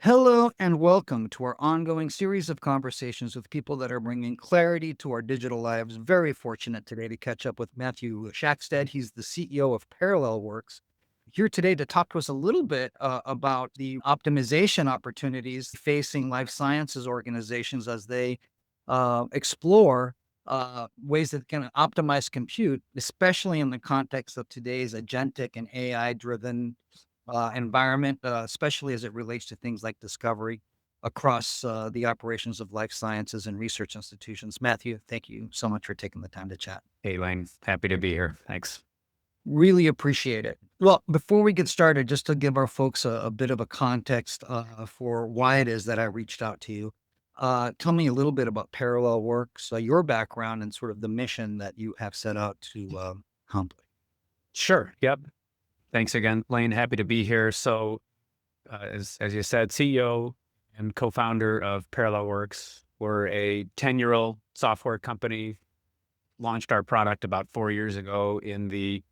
Hello and welcome to our ongoing series of conversations with people that are bringing clarity to our digital lives. Very fortunate today to catch up with Matthew Shaxted. He's the CEO of Parallel Works. Here today to talk to us a little bit about the optimization opportunities facing life sciences organizations as they explore ways that can optimize compute, especially in the context of today's agentic and AI-driven environment, especially as it relates to things like discovery across the operations of life sciences and research institutions. Matthew, thank you so much for taking the time to chat. Hey, Lane. Happy to be here. Thanks. Really appreciate it. Well, before we get started, just to give our folks a bit of a context for why it is that I reached out to you, tell me a little bit about Parallel Works, your background, and sort of the mission that you have set out to accomplish. Sure. Yep. Thanks again, Lane. Happy to be here. So, as you said, CEO and co-founder of Parallel Works. We're a 10-year-old software company. Launched our product about 4 years ago in the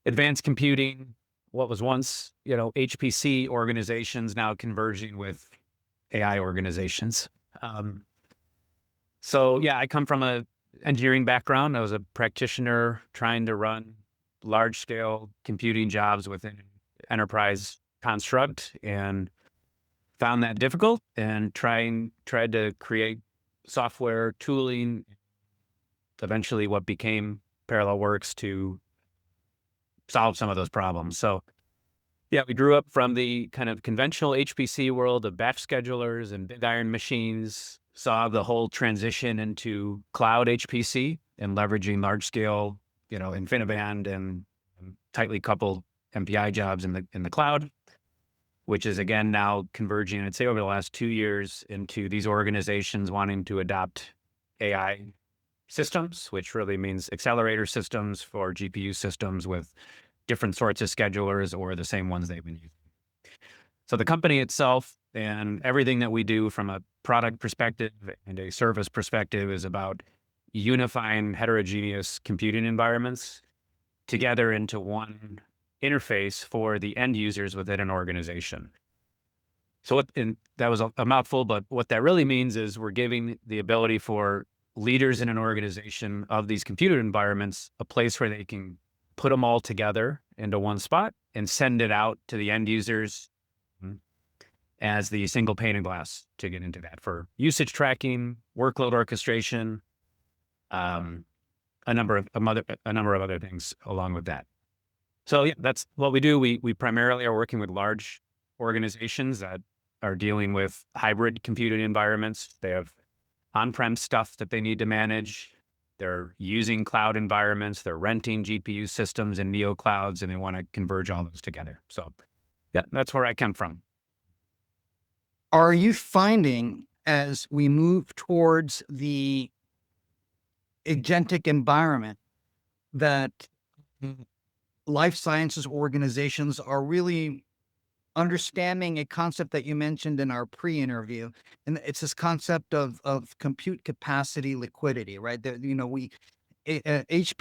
advanced computing, what was once, HPC organizations, now converging with AI organizations. I come from a engineering background. I was a practitioner trying to run large scale computing jobs within an enterprise construct and found that difficult and tried to create software tooling, eventually what became Parallel Works, to solve some of those problems. So yeah, we grew up from the kind of conventional HPC world of batch schedulers and big iron machines, saw the whole transition into cloud HPC and leveraging large scale, InfiniBand and tightly coupled MPI jobs in the cloud, which is again now converging, I'd say over the last 2 years, into these organizations wanting to adopt AI systems, which really means accelerator systems for GPU systems with different sorts of schedulers or the same ones they've been using. So the company itself and everything that we do from a product perspective and a service perspective is about unifying heterogeneous computing environments together into one interface for the end users within an organization. So that was a mouthful, but what that really means is we're giving the ability for leaders in an organization of these computer environments a place where they can put them all together into one spot and send it out to the end users as the single pane of glass to get into that for usage tracking, workload orchestration, a number of other things along with that. So yeah, that's what we do. We primarily are working with large organizations that are dealing with hybrid computing environments. They have on-prem stuff that they need to manage. They're using cloud environments. They're renting GPU systems in neo clouds, and they want to converge all those together. So yeah, that's where I come from. Are you finding, as we move towards the agentic environment, that life sciences organizations are really understanding a concept that you mentioned in our pre-interview, and it's this concept of compute capacity liquidity, right?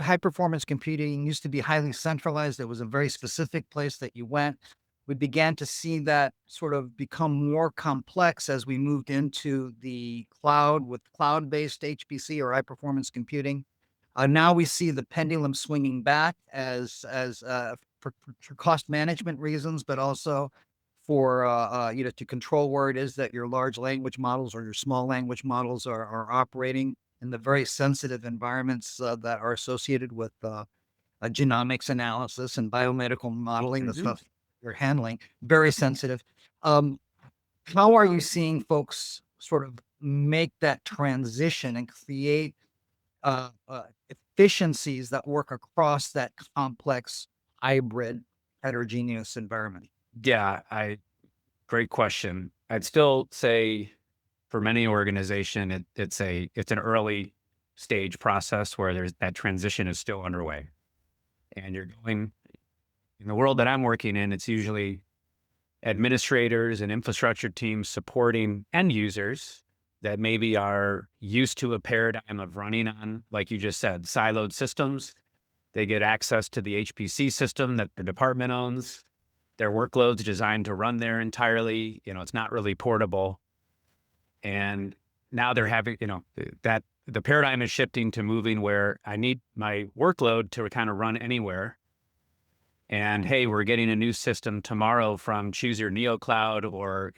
High performance computing used to be highly centralized. There was a very specific place that you went. We began to see that sort of become more complex as we moved into the cloud with cloud-based HPC or high performance computing. Now we see the pendulum swinging back as for cost management reasons, but also for to control where it is that your large language models or your small language models are operating in the very sensitive environments that are associated with genomics analysis and biomedical modeling, the stuff you're handling, very sensitive. How are you seeing folks sort of make that transition and create efficiencies that work across that complex, hybrid, heterogeneous environment? Yeah, great question. I'd still say for many organization, it's an early stage process where that transition is still underway. And you're going, in the world that I'm working in, it's usually administrators and infrastructure teams supporting end users that maybe are used to a paradigm of running on, like you just said, siloed systems. They get access to the HPC system that the department owns. their workloads designed to run there entirely. It's not really portable. And now they're having, that the paradigm is shifting to moving where I need my workload to kind of run anywhere. And hey, we're getting a new system tomorrow from choose your neo cloud, or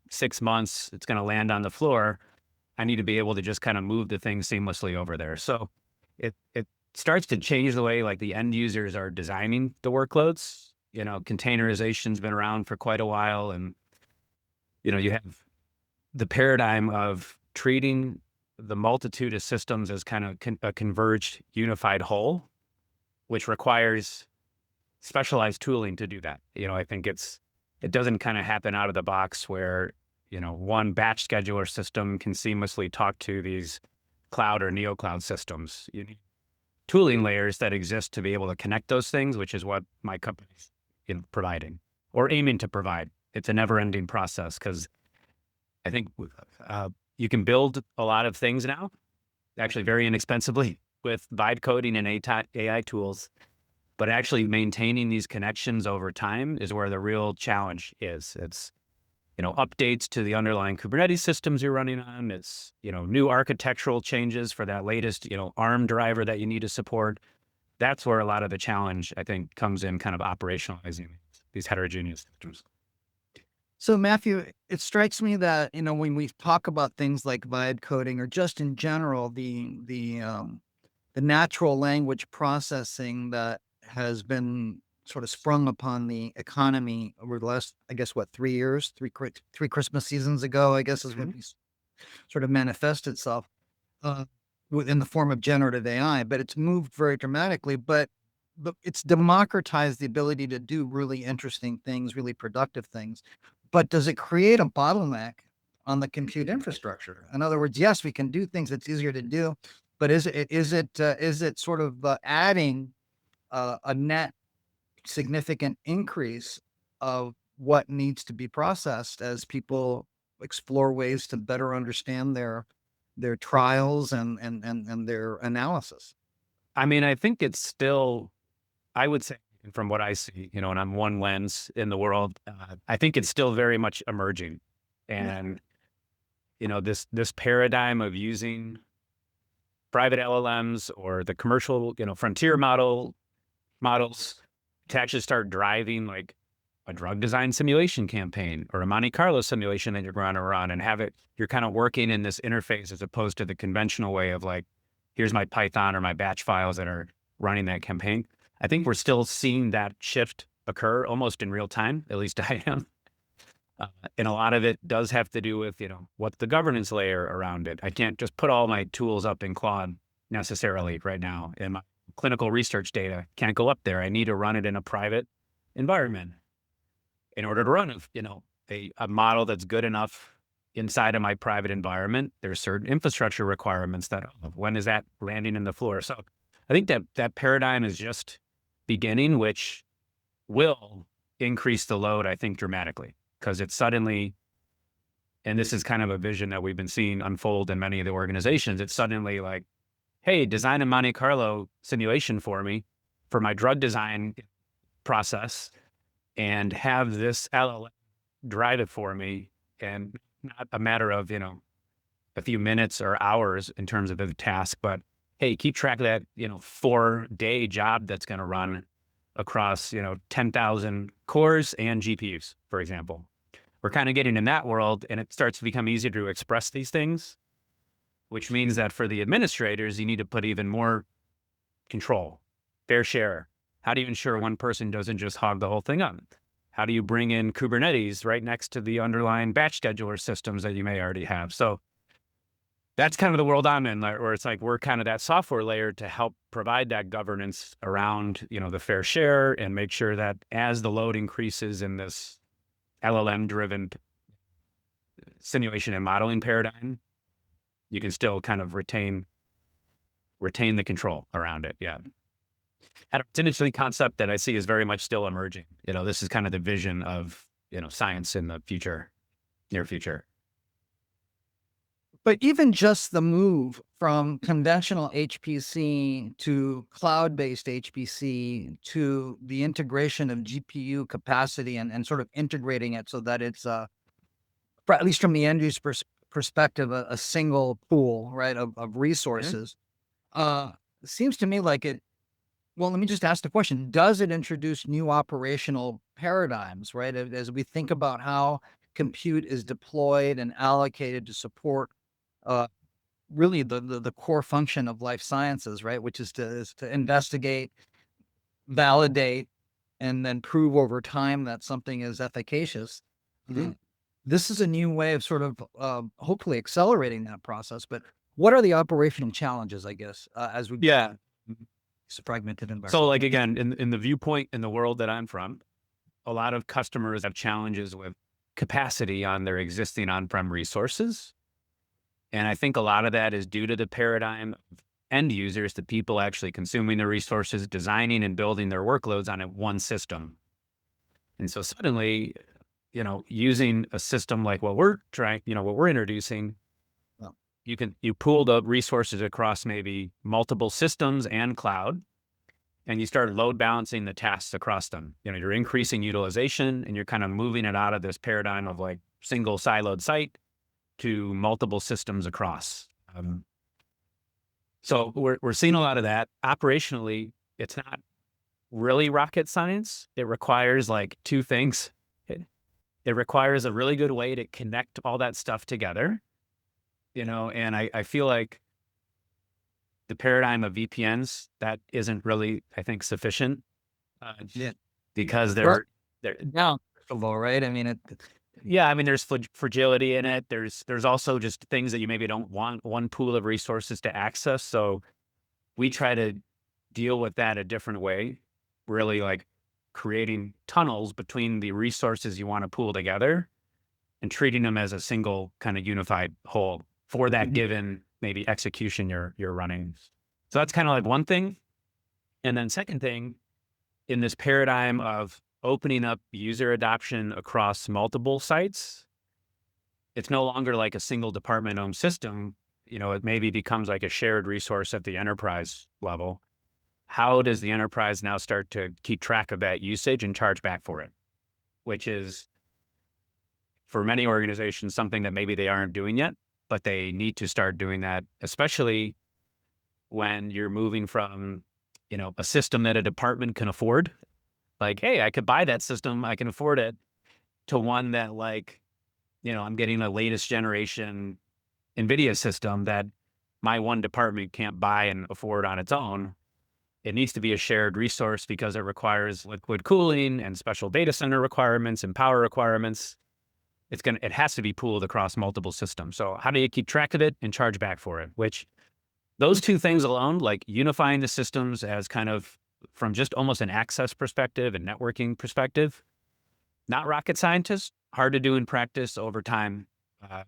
6 months, it's going to land on the floor. I need to be able to just kind of move the thing seamlessly over there. So it starts to change the way like the end users are designing the workloads. Containerization's been around for quite a while, and you have the paradigm of treating the multitude of systems as kind of a converged, unified whole, which requires specialized tooling to do that. I think it doesn't kind of happen out of the box where, one batch scheduler system can seamlessly talk to these cloud or neo cloud systems. You need tooling layers that exist to be able to connect those things, which is what my company's providing or aiming to provide. It's a never ending process, because I think you can build a lot of things now, actually very inexpensively, with vibe coding and AI tools. But actually maintaining these connections over time is where the real challenge is. It's, updates to the underlying Kubernetes systems you're running on. It's, new architectural changes for that latest, ARM driver that you need to support. That's where a lot of the challenge, I think, comes in, kind of operationalizing these heterogeneous systems. So Matthew, it strikes me that, when we talk about things like vibe coding, or just in general, the natural language processing that has been sort of sprung upon the economy over the last, I guess, 3 years, three Christmas seasons ago, I guess, is when we sort of manifest itself within the form of generative AI. But it's moved very dramatically, but it's democratized the ability to do really interesting things, really productive things. But does it create a bottleneck on the compute infrastructure? In other words, yes, we can do things that's easier to do, but is it sort of adding a net significant increase of what needs to be processed as people explore ways to better understand their trials and their analysis? I mean, I think it's still, I would say, from what I see, and I'm one lens in the world, I think it's still very much emerging. And, this paradigm of using private LLMs or the commercial, frontier models to actually start driving like a drug design simulation campaign or a Monte Carlo simulation that you're going to run, and you're kind of working in this interface as opposed to the conventional way of like, here's my Python or my batch files that are running that campaign. I think we're still seeing that shift occur almost in real time, at least I am. And a lot of it does have to do with, what's the governance layer around it. I can't just put all my tools up in Claude necessarily right now. And my clinical research data can't go up there. I need to run it in a private environment in order to run, a model that's good enough inside of my private environment. There's certain infrastructure requirements that, when is that landing in the floor? So I think that paradigm is just beginning, which will increase the load, I think, dramatically, because it's suddenly, and this is kind of a vision that we've been seeing unfold in many of the organizations, it's suddenly like, hey, design a Monte Carlo simulation for me for my drug design process, and have this LLM drive it for me, and not a matter of, a few minutes or hours in terms of the task, but hey, keep track of that, 4-day job that's going to run across, 10,000 cores and GPUs, for example. We're kind of getting in that world, and it starts to become easier to express these things, which means that for the administrators, you need to put even more control, fair share. How do you ensure one person doesn't just hog the whole thing up? How do you bring in Kubernetes right next to the underlying batch scheduler systems that you may already have? So that's kind of the world I'm in, where it's like we're kind of that software layer to help provide that governance around, the fair share, and make sure that as the load increases in this LLM-driven simulation and modeling paradigm, you can still kind of retain the control around it. Yeah. It's an interesting concept that I see is very much still emerging. This is kind of the vision of, science in the future, near future. But even just the move from conventional HPC to cloud-based HPC to the integration of GPU capacity and sort of integrating it so that it's, at least from the end user perspective, a single pool, right, of Mhm. resources, uh, seems to me like it. Well, let me just ask the question: does it introduce new operational paradigms, right? As we think about how compute is deployed and allocated to support, uh, really the core function of life sciences, right? Which is to investigate, validate, and then prove over time that something is efficacious. Mhm. This is a new way of sort of, hopefully accelerating that process. But what are the operational challenges, I guess, as we Yeah. it's a fragmented So, environment? like, again, in the viewpoint in the world that I'm from, a lot of customers have challenges with capacity on their existing on-prem resources. And I think a lot of that is due to the paradigm of end users, the people actually consuming the resources, designing and building their workloads on one system. And so suddenly, using a system like what we're introducing, Well, you pool the resources across maybe multiple systems and cloud, and you start load balancing the tasks across them. You're increasing utilization and you're kind of moving it out of this paradigm of like single siloed site to multiple systems across. So we're seeing a lot of that. Operationally, it's not really rocket science. It requires like two things. It requires a really good way to connect all that stuff together, and I feel like the paradigm of VPNs, that isn't really, I think, sufficient, uh, yeah. because Right. they're Now, first of all, right? I mean, yeah, I mean, there's fragility in it. There's also just things that you maybe don't want one pool of resources to access. So we try to deal with that a different way, really like creating tunnels between the resources you want to pool together and treating them as a single kind of unified whole for that given maybe execution you're running. So that's kind of like one thing. And then second thing, in this paradigm of opening up user adoption across multiple sites, it's no longer like a single department owned system. It maybe becomes like a shared resource at the enterprise level. How does the enterprise now start to keep track of that usage and charge back for it? Which is, for many organizations, something that maybe they aren't doing yet, but they need to start doing that, especially when you're moving from, a system that a department can afford. Like, hey, I could buy that system, I can afford it, to one that like, I'm getting the latest generation NVIDIA system that my one department can't buy and afford on its own. It needs to be a shared resource because it requires liquid cooling and special data center requirements and power requirements. It has to be pooled across multiple systems. So how do you keep track of it and charge back for it? Which those two things alone, like unifying the systems as kind of from just almost an access perspective and networking perspective, not rocket scientists, hard to do in practice over time, uh,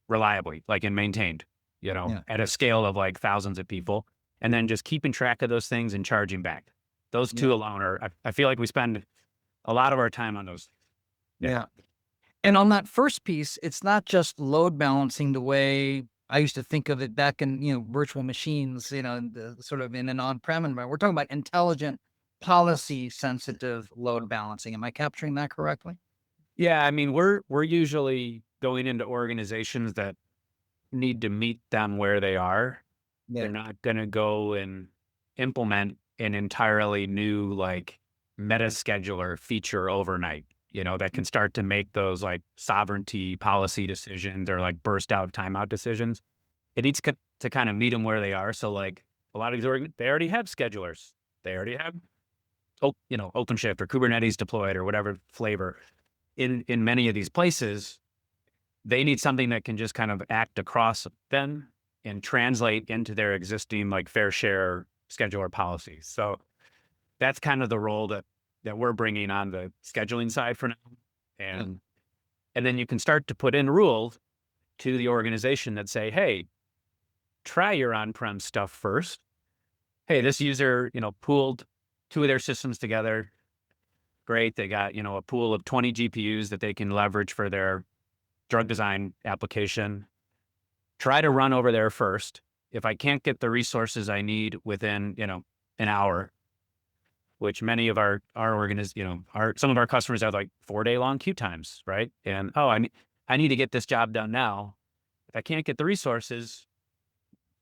reliably, like and maintained, yeah, at a scale of like thousands of people, and then just keeping track of those things and charging back. Those yeah, two alone I feel like we spend a lot of our time on those things. Yeah. yeah. And on that first piece, it's not just load balancing the way I used to think of it back in, virtual machines, the sort of in an on-prem environment. We're talking about intelligent, policy sensitive load balancing. Am I capturing that correctly? Yeah. I mean, we're usually going into organizations that need to meet them where they are. Yeah. They're not going to go and implement an entirely new like meta scheduler feature overnight, that can start to make those like sovereignty policy decisions or like burst out timeout decisions. It needs to kind of meet them where they are. So like a lot of these they already have schedulers. They already have, OpenShift or Kubernetes deployed or whatever flavor in many of these places. They need something that can just kind of act across them and translate into their existing like fair share scheduler policies. So that's kind of the role that we're bringing on the scheduling side for now. Yeah. And then you can start to put in rules to the organization that say, hey, try your on-prem stuff first. Hey, this user, pooled two of their systems together. Great. They got, a pool of 20 GPUs that they can leverage for their drug design application. try to run over there first. If I can't get the resources I need within, an hour, which many of our some of our customers have like 4-day long queue times, right? And, I need to get this job done now. If I can't get the resources,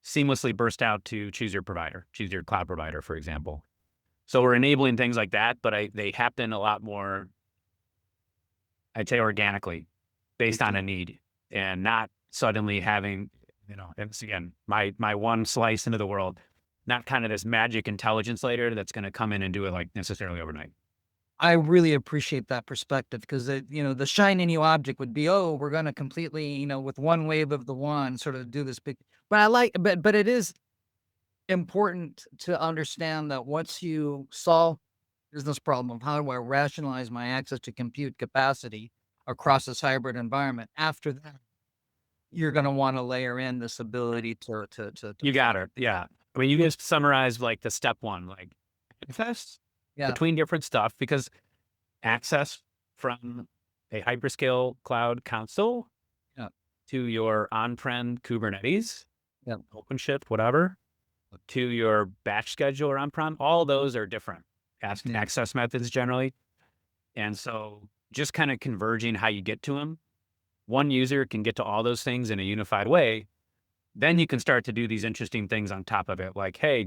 seamlessly burst out to choose your provider, choose your cloud provider, for example. So we're enabling things like that, but they happen a lot more, I'd say, organically, based on a need, and not suddenly having, it's again, my one slice into the world, not kind of this magic intelligence layer that's going to come in and do it like necessarily overnight. I really appreciate that perspective because the shiny new object would be, oh, we're going to completely, with one wave of the wand, sort of do this big. But but it is important to understand that once you solve business problem of how do I rationalize my access to compute capacity across this hybrid environment, after that, you're going to want to layer in this ability to You got it. Yeah. I mean, you just summarize like the step one, like access yeah, between different stuff, because access from a hyperscale cloud console yeah, to your on-prem Kubernetes, yeah, OpenShift, whatever, to your batch scheduler on-prem, all those are different yeah, access methods generally. And so just kind of converging how you get to them. One user can get to all those things in a unified way. Then you can start to do these interesting things on top of it. Like, hey,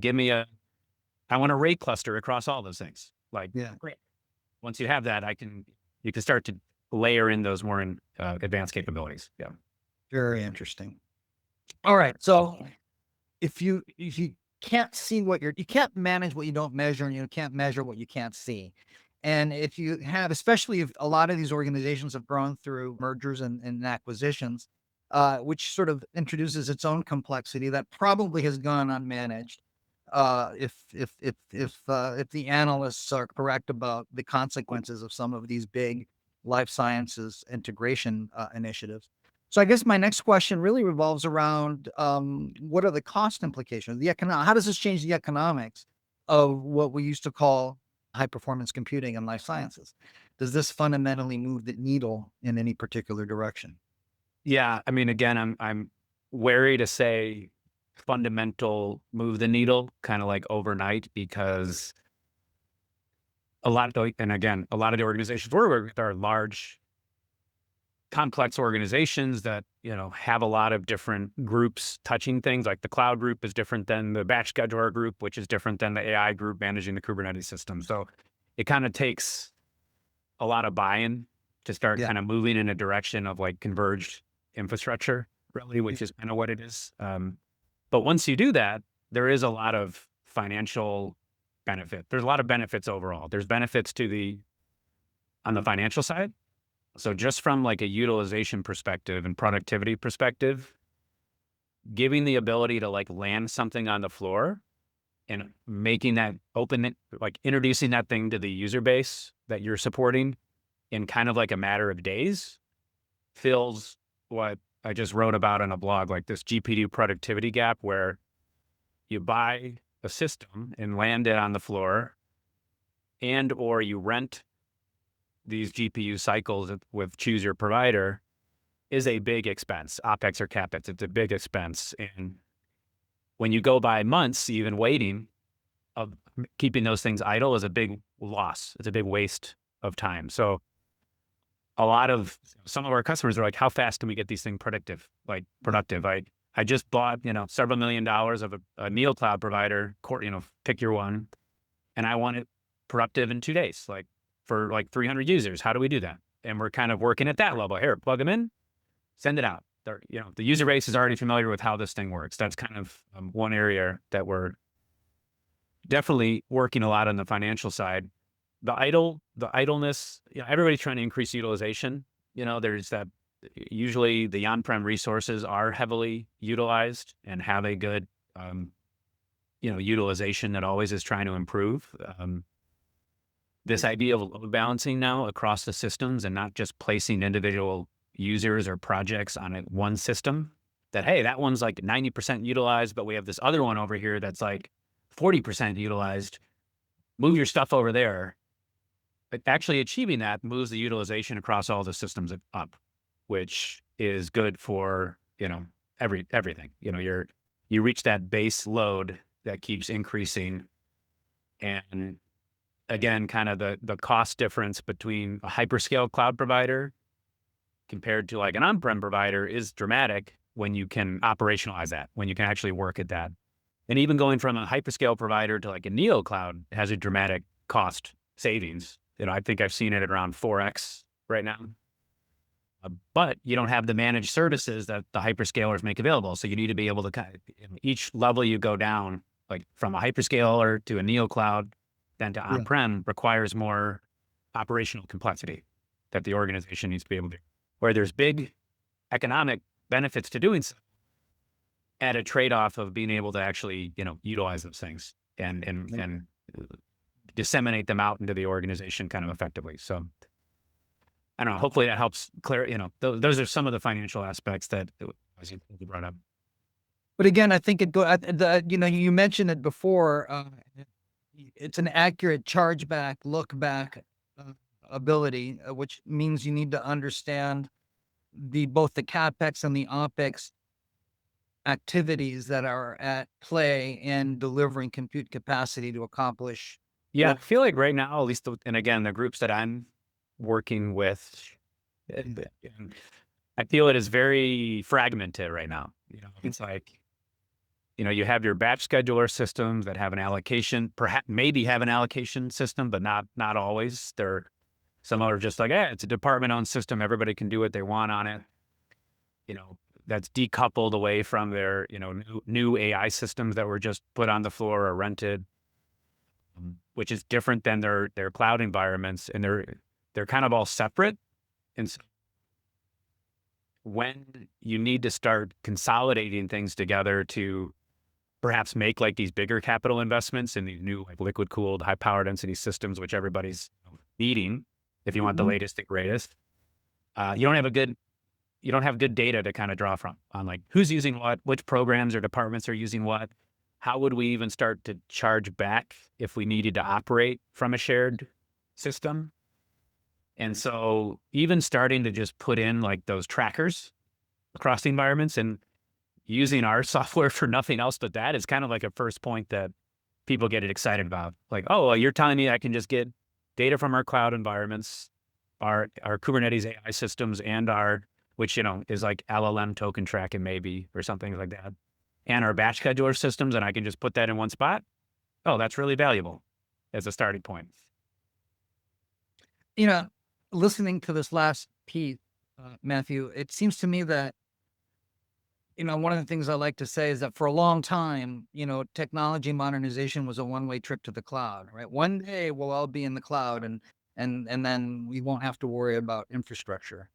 I want a RAID cluster across all those things. Like, yeah. great. Once you have that, you can start to layer in those more advanced capabilities. Yeah. Very interesting. All right, so if you can't see you can't manage what you don't measure, and you can't measure what you can't see. And if you have, especially if a lot of these organizations have grown through mergers and acquisitions, which sort of introduces its own complexity that probably has gone unmanaged. If the analysts are correct about the consequences of some of these big life sciences integration initiatives. So I guess my next question really revolves around what are the cost implications? How does this change the economics of what we used to call high performance computing and life sciences? Does this fundamentally move the needle in any particular direction? Yeah. I mean, again, I'm wary to say fundamental move the needle kind of like overnight, because a lot of the organizations we're working with are large, complex organizations that, have a lot of different groups touching things. Like the cloud group is different than the batch scheduler group, which is different than the AI group managing the Kubernetes system. So it kind of takes a lot of buy-in to start Yeah. kind of moving in a direction of like converged infrastructure, really, Yeah. which is kind of what it is. But once you do that, there is a lot of financial benefit. There's a lot of benefits overall. There's benefits on the financial side. So just from like a utilization perspective and productivity perspective, giving the ability to like land something on the floor and making that like introducing that thing to the user base that you're supporting in kind of like a matter of days fills what I just wrote about in a blog, like this GPU productivity gap, where you buy a system and land it on the floor, or you rent these GPU cycles with choose your provider, is a big expense, OpEx or CapEx. It's a big expense. And when you go by months, even waiting of keeping those things idle is a big loss. It's a big waste of time. So some of our customers are like, how fast can we get these things productive? I just bought, several $1 million of a neo cloud provider, pick your one. And I want it productive in 2 days, like for like 300 users. How do we do that? And we're kind of working at that level. Here, plug them in, send it out. The user base is already familiar with how this thing works. That's kind of one area that we're definitely working a lot on the financial side. The idleness, everybody's trying to increase utilization. There's that, usually the on-prem resources are heavily utilized and have a good, utilization that always is trying to improve. This idea of load balancing now across the systems and not just placing individual users or projects on one system, that, hey, that one's like 90% utilized, but we have this other one over here that's like 40% utilized. Move your stuff over there. But actually achieving that moves the utilization across all the systems up, which is good for, everything. You reach that base load that keeps increasing, and again, kind of the cost difference between a hyperscale cloud provider compared to like an on-prem provider is dramatic when you can operationalize that, when you can actually work at that. And even going from a hyperscale provider to like a neo cloud has a dramatic cost savings. I think I've seen it at around 4x right now. But you don't have the managed services that the hyperscalers make available. So you need to be able to kind of, each level you go down, like from a hyperscaler to a neo cloud, then to Yeah. on-prem, requires more operational complexity that the organization needs to be able to do. Where there's big economic benefits to doing so, at a trade-off of being able to actually, utilize those things and disseminate them out into the organization kind of effectively. So I don't know. Hopefully that helps clear. Those are some of the financial aspects that you brought up. But again, I think you mentioned it before. It's an accurate chargeback, look back ability, which means you need to understand both the capex and the opex activities that are at play in delivering compute capacity to accomplish. Yeah, I feel like right now, at least, and again, the groups that I'm working with, I feel it is very fragmented right now. It's like, you have your batch scheduler systems that have an allocation, perhaps maybe have an allocation system, but not always. Some are just like, it's a department-owned system. Everybody can do what they want on it. That's decoupled away from their, new AI systems that were just put on the floor or rented, which is different than their cloud environments, and they're kind of all separate. And so when you need to start consolidating things together to perhaps make like these bigger capital investments in these new like liquid cooled high power density systems, which everybody's needing, if you want the latest and greatest, you don't have good data to kind of draw from on like who's using what, which programs or departments are using what. How would we even start to charge back if we needed to operate from a shared system? And so even starting to just put in like those trackers across the environments and using our software for nothing else but that is kind of like a first point that people get excited about. Like, oh, well, you're telling me I can just get data from our cloud environments, our Kubernetes AI systems, and which, is like LLM token tracking maybe, or something like that, and our batch scheduler systems, and I can just put that in one spot. Oh, that's really valuable as a starting point. Listening to this last piece, Matthew, it seems to me that, one of the things I like to say is that for a long time, technology modernization was a one-way trip to the cloud, right? One day we'll all be in the cloud and then we won't have to worry about infrastructure,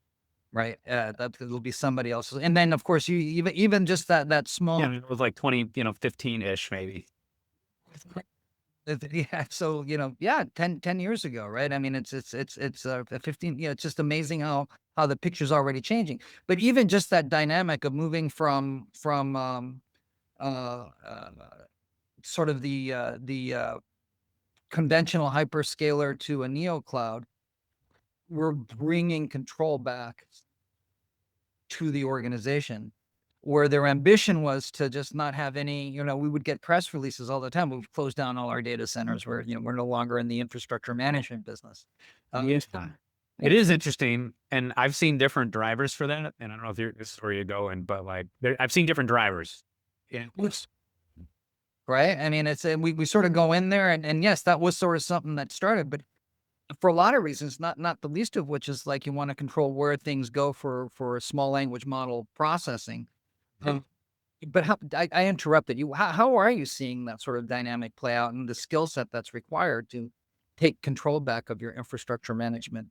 right? That it'll be somebody else's. And then of course you even just that small. Yeah, it was like 15-ish maybe. Yeah. So, 10 years ago, right? I mean, it's 15, it's just amazing how the picture's already changing. But even just that dynamic of moving from sort of the conventional hyperscaler to a neo cloud, we're bringing control back to the organization, where their ambition was to just not have any, we would get press releases all the time. We've closed down all our data centers where, we're no longer in the infrastructure management business. Yes. It is interesting. And I've seen different drivers for that. And I don't know if this is where you're going, but like I've seen different drivers. Yeah. Right. I mean, we sort of go in there and yes, that was sort of something that started, but for a lot of reasons, not the least of which is like you want to control where things go for small language model processing. But I interrupted you. How are you seeing that sort of dynamic play out and the skill set that's required to take control back of your infrastructure management?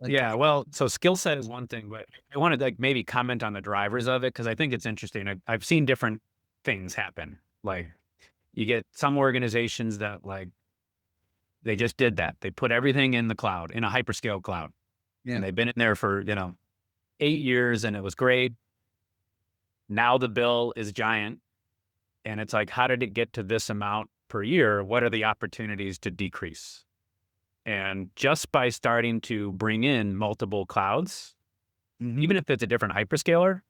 Yeah, well, so skill set is one thing, but I wanted to like maybe comment on the drivers of it because I think it's interesting. I've seen different things happen. Like you get some organizations that like they just did that. They put everything in the cloud, in a hyperscale cloud, and they've been in there for 8 years, and it was great. Now the bill is giant, and it's like, how did it get to this amount per year? What are the opportunities to decrease? And just by starting to bring in multiple clouds, even if it's a different hyperscaler,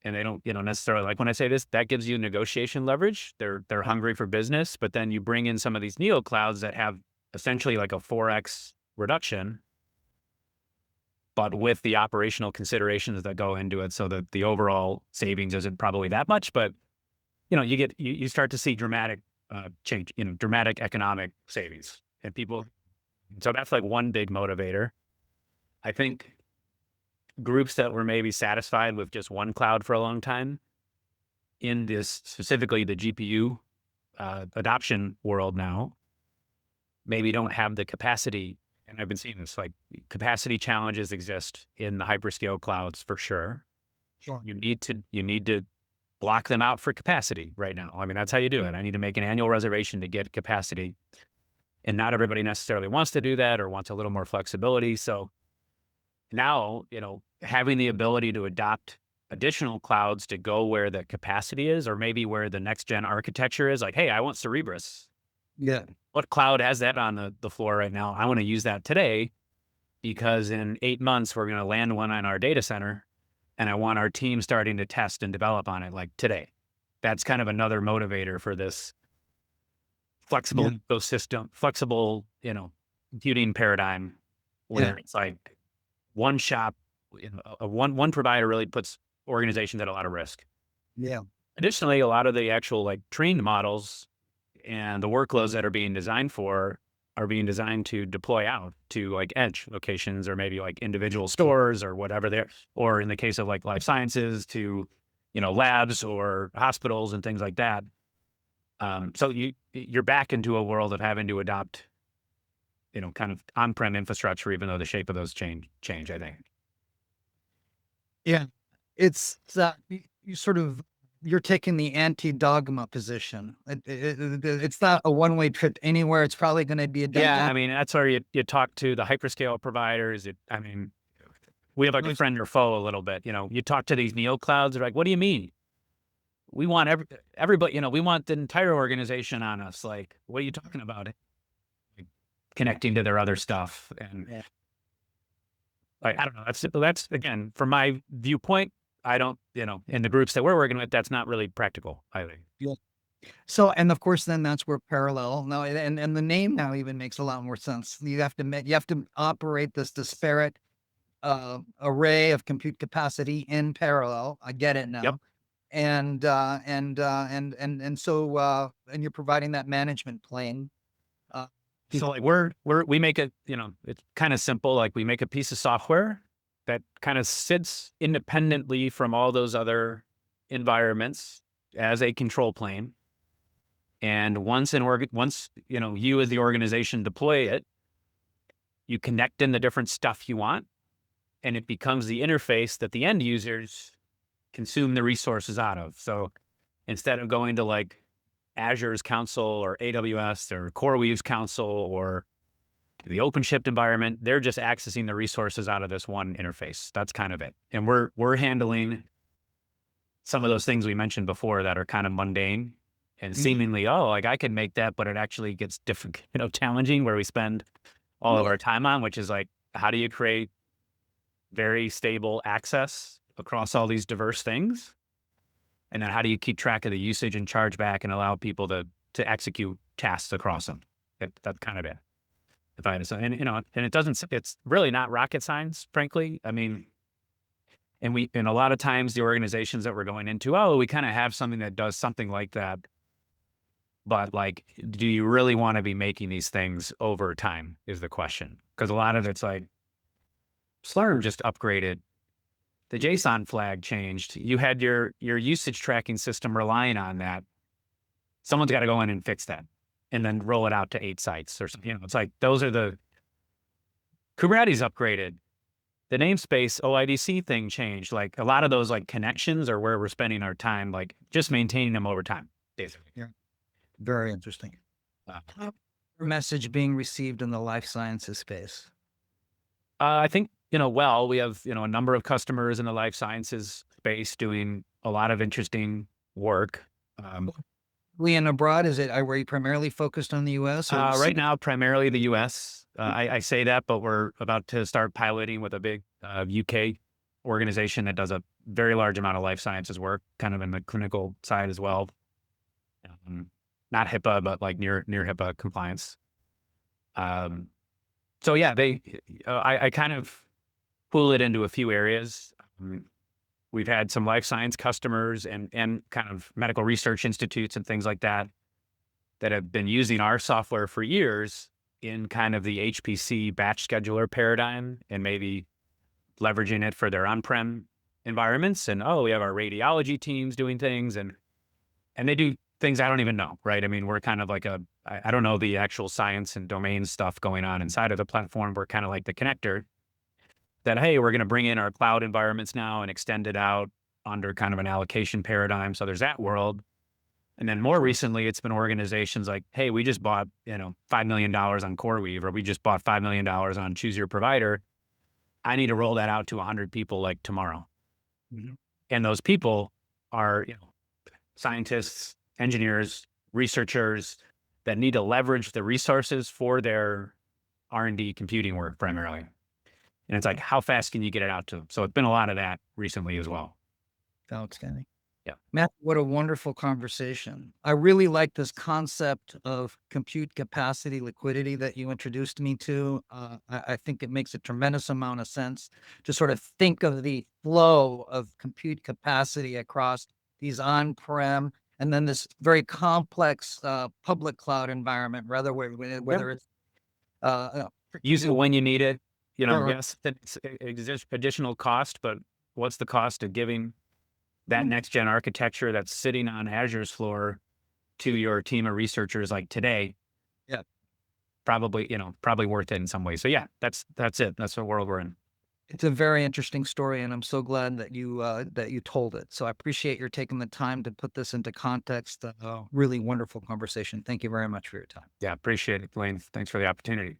and they don't, necessarily like when I say this, that gives you negotiation leverage. They're hungry for business, but then you bring in some of these neo clouds that have essentially like a 4x reduction, but with the operational considerations that go into it, so that the overall savings isn't probably that much, but you start to see dramatic change, dramatic economic savings, and people. So that's like one big motivator. I think groups that were maybe satisfied with just one cloud for a long time in this, specifically the GPU adoption world now, maybe don't have the capacity. And I've been seeing this, like capacity challenges exist in the hyperscale clouds for sure. Sure. You need to block them out for capacity right now. I mean, that's how you do it. I need to make an annual reservation to get capacity. And not everybody necessarily wants to do that or wants a little more flexibility. So now, having the ability to adopt additional clouds to go where the capacity is, or maybe where the next gen architecture is, like, hey, I want Cerebras. Yeah. What cloud has that on the floor right now? I want to use that today because in 8 months, we're going to land one on our data center, and I want our team starting to test and develop on it like today. That's kind of another motivator for this flexible ecosystem, flexible, computing paradigm where it's like one shop, one provider really puts organizations at a lot of risk. Yeah. Additionally, a lot of the actual like trained models and the workloads that are being designed are being designed to deploy out to like edge locations or maybe like individual stores or whatever there, or in the case of like life sciences to, labs or hospitals and things like that. So you're back into a world of having to adopt, kind of on-prem infrastructure, even though the shape of those change, I think. Yeah. It's you're taking the anti-dogma position. It's not a one-way trip anywhere. It's probably going to be a Yeah, I mean, that's where you talk to the hyperscale providers. We have like a friend or foe a little bit. You talk to these neo clouds, they're like, what do you mean? We want everybody, we want the entire organization on us. Like, what are you talking about? Like, connecting to their other stuff. And like, I don't know. That's again, from my viewpoint, I don't, in the groups that we're working with, that's not really practical, I think. Yeah. So, and of course, then that's where parallel now, and the name now even makes a lot more sense. You have to operate this disparate array of compute capacity in parallel. I get it now. Yep. And so you're providing that management plane. So like we make it, it's kind of simple. Like we make a piece of software that kind of sits independently from all those other environments as a control plane. And once you as the organization deploy it, you connect in the different stuff you want, and it becomes the interface that the end users consume the resources out of. So instead of going to like Azure's console or AWS or CoreWeave's console or the OpenShift environment, they're just accessing the resources out of this one interface. That's kind of it. And we're handling some of those things we mentioned before that are kind of mundane and seemingly, like I can make that, but it actually gets different, challenging, where we spend all of our time on, which is like, how do you create very stable access across all these diverse things? And then how do you keep track of the usage and chargeback and allow people to execute tasks across them? That's kind of it. If I had to say, and it's really not rocket science, frankly. I mean, and a lot of times the organizations that we're going into, we kind of have something that does something like that. But like, do you really want to be making these things over time is the question. Because a lot of it's like, Slurm just upgraded. The JSON flag changed. You had your usage tracking system relying on that. Someone's got to go in and fix that and then roll it out to 8 sites or something. It's like, those are the Kubernetes upgraded. The namespace OIDC thing changed. Like a lot of those like connections are where we're spending our time, like just maintaining them over time, basically. Yeah. Very interesting. Message being received in the life sciences space. I think, we have, a number of customers in the life sciences space doing a lot of interesting work. And abroad, were you primarily focused on the U.S.? Right now, primarily the U.S. I say that, but we're about to start piloting with a big UK organization that does a very large amount of life sciences work, kind of in the clinical side as well. Not HIPAA, but like near HIPAA compliance. So yeah, I kind of pool it into a few areas. We've had some life science customers and kind of medical research institutes and things like that have been using our software for years in kind of the HPC batch scheduler paradigm and maybe leveraging it for their on-prem environments. And we have our radiology teams doing things and they do things I don't even know, right? I mean, we're kind of like I don't know the actual science and domain stuff going on inside of the platform. We're kind of like the connector that, hey, we're going to bring in our cloud environments now and extend it out under kind of an allocation paradigm. So there's that world. And then more recently, it's been organizations like, hey, we just bought, $5 million on CoreWeave, or we just bought $5 million on Choose Your Provider. I need to roll that out to 100 people like tomorrow. Mhm. And those people are, scientists, engineers, researchers that need to leverage the resources for their R&D computing work primarily. And it's like, how fast can you get it out to them? So it's been a lot of that recently as well. Outstanding. Yeah. Matt, what a wonderful conversation. I really like this concept of compute capacity liquidity that you introduced me to. I think it makes a tremendous amount of sense to sort of think of the flow of compute capacity across these on-prem and then this very complex public cloud environment, whether it's Use it when you need it. Sure. Yes, it's additional cost, but what's the cost of giving that next gen architecture that's sitting on Azure's floor to your team of researchers like today? Yeah. Probably worth it in some way. So yeah, that's it. That's the world we're in. It's a very interesting story, and I'm so glad that you told it. So I appreciate your taking the time to put this into context. Really wonderful conversation. Thank you very much for your time. Yeah, appreciate it, Blaine. Thanks for the opportunity.